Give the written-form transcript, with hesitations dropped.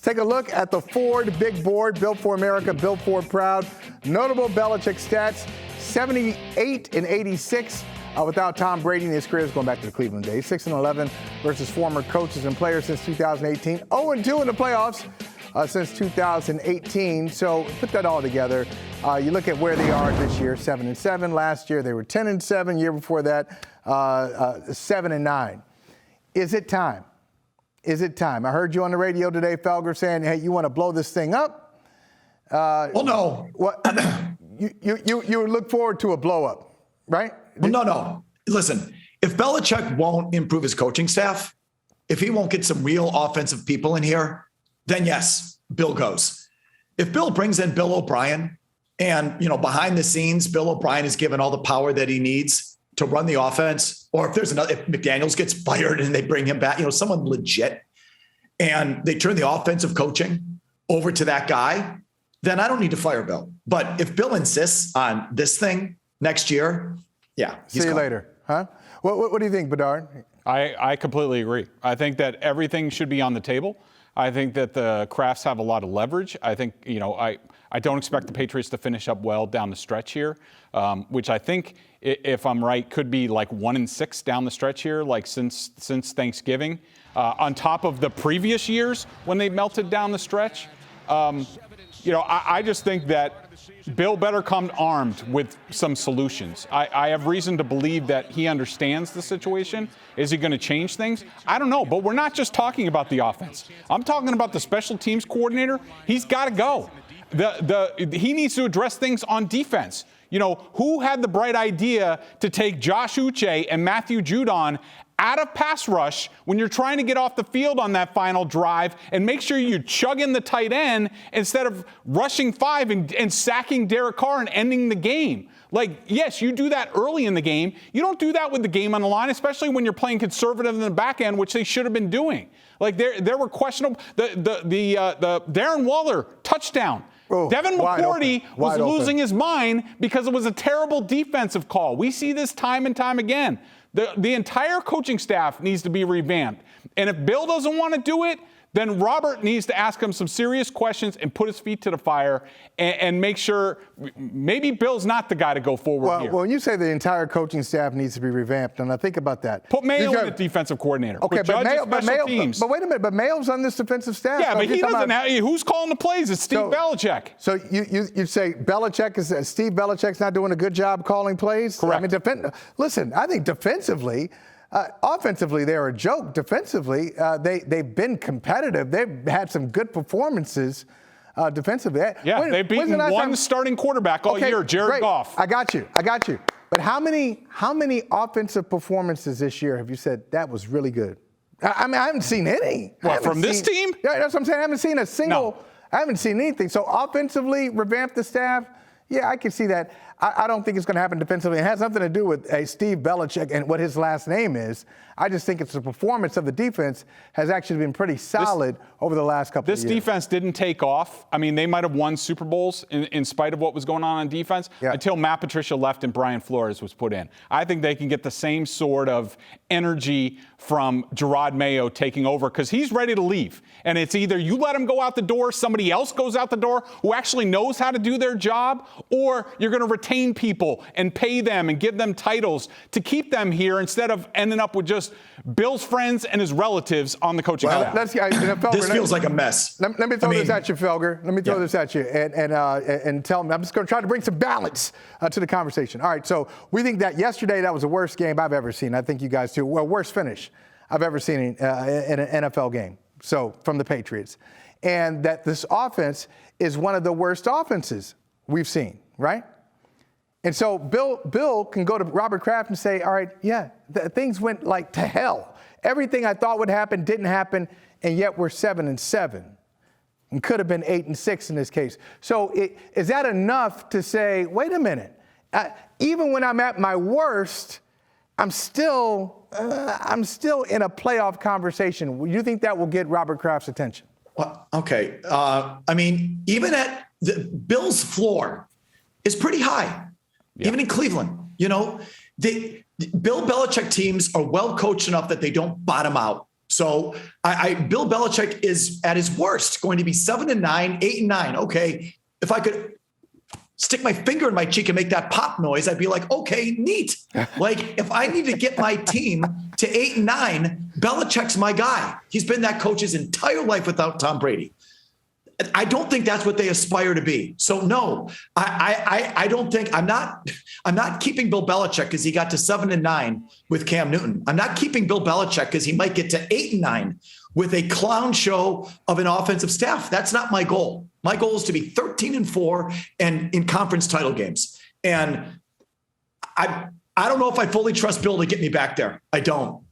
Let's take a look at the Ford Big Board, Built for America, Built Ford Proud. Notable Belichick stats, 78 and 86 without Tom Brady in his career, is going back to the Cleveland days. 6-11 versus former coaches and players since 2018. 0-2 in the playoffs since 2018. So put that all together. You look at where they are this year, 7-7. Last year they were 10-7. Year before that, 7-9. Is it time? Is it time? I heard you on the radio today, Felger, saying, hey, you want to blow this thing up? Well, no. What, you would look forward to a blow up, right? Well, no. Listen, if Belichick won't improve his coaching staff, if he won't get some real offensive people in here, then yes, Bill goes. If Bill brings in Bill O'Brien and, behind the scenes, Bill O'Brien is given all the power that he needs to run the offense, or if McDaniels gets fired and they bring him back, someone legit, and they turn the offensive coaching over to that guy, then I don't need to fire Bill. But if Bill insists on this thing next year, yeah. See you later, huh? What do you think, Bedard? I completely agree. I think that everything should be on the table. I think that the Krafts have a lot of leverage. I think, I don't expect the Patriots to finish up well down the stretch here, which I think, if I'm right, could be like 1-6 down the stretch here, like since Thanksgiving, on top of the previous years when they melted down the stretch. I just think that Bill better come armed with some solutions. I have reason to believe that he understands the situation. Is he going to change things? I don't know, but we're not just talking about the offense. I'm talking about the special teams coordinator. He's got to go. He needs to address things on defense. Who had the bright idea to take Josh Uche and Matthew Judon out of pass rush when you're trying to get off the field on that final drive and make sure you chug in the tight end instead of rushing 5 and sacking Derek Carr and ending the game? Yes, you do that early in the game. You don't do that with the game on the line, especially when you're playing conservative in the back end, which they should have been doing. There were questionable. The Darren Waller touchdown. Oh, Devin McCourty was losing open. his mind because it was a terrible defensive call. We see this time and time again. The entire coaching staff needs to be revamped. And if Bill doesn't want to do it, then Robert needs to ask him some serious questions and put his feet to the fire and make sure maybe Bill's not the guy to go forward here. Well, when you say the entire coaching staff needs to be revamped, and I think about that. Put Mayo in the defensive coordinator. Okay, but Mayo, teams. but wait a minute, but Mayo's on this defensive staff. Yeah, but he doesn't have, who's calling the plays? It's Steve Belichick. So you say Steve Belichick's not doing a good job calling plays? Correct. I mean, listen, I think defensively, offensively, they're a joke. Defensively, they've been competitive. They've had some good performances defensively. Yeah, they've beaten one starting quarterback all year, Jared Goff. I got you. But how many offensive performances this year have you said that was really good? I mean, I haven't seen any. From this team? Yeah, that's what I'm saying. I haven't seen a single. No. I haven't seen anything. So offensively, revamp the staff. Yeah, I can see that. I don't think it's going to happen defensively. It has nothing to do with Steve Belichick and what his last name is. I just think it's the performance of the defense has actually been pretty solid over the last couple of years. This defense didn't take off. I mean, they might have won Super Bowls in spite of what was going on defense until Matt Patricia left and Brian Flores was put in. I think they can get the same sort of energy from Gerard Mayo taking over because he's ready to leave. And it's either you let him go out the door, somebody else goes out the door who actually knows how to do their job, or you're going to retain people and pay them and give them titles to keep them here instead of ending up with just Bill's friends and his relatives on the coaching staff. Felger, this feels like a mess. Let me throw this at you, Felger. Let me throw this at you and tell me. I'm just going to try to bring some balance to the conversation. All right, so we think that yesterday that was the worst game I've ever seen. I think you guys too. Well, worst finish I've ever seen in an NFL game. So from the Patriots. And that this offense is one of the worst offenses we've seen, right? And so Bill can go to Robert Kraft and say, all right, things went like to hell. Everything I thought would happen didn't happen, and yet we're 7-7. And could have been 8-6 in this case. So is that enough to say, wait a minute, even when I'm at my worst, I'm still in a playoff conversation. Do you think that will get Robert Kraft's attention? Well, okay. I mean, even at Bill's floor is pretty high. Yeah. Even in Cleveland, Bill Belichick teams are well coached enough that they don't bottom out. So Bill Belichick is at his worst going to be 7-9, 8-9. Okay. If I could stick my finger in my cheek and make that pop noise, I'd be like, okay, neat. Like if I need to get my team to 8-9, Belichick's my guy. He's been that coach his entire life without Tom Brady. I don't think that's what they aspire to be. So no, I don't think I'm not keeping Bill Belichick because he got to 7-9 with Cam Newton. I'm not keeping Bill Belichick because he might get to 8-9 with a clown show of an offensive staff. That's not my goal. My goal is to be 13-4 and in conference title games. And I don't know if I fully trust Bill to get me back there. I don't.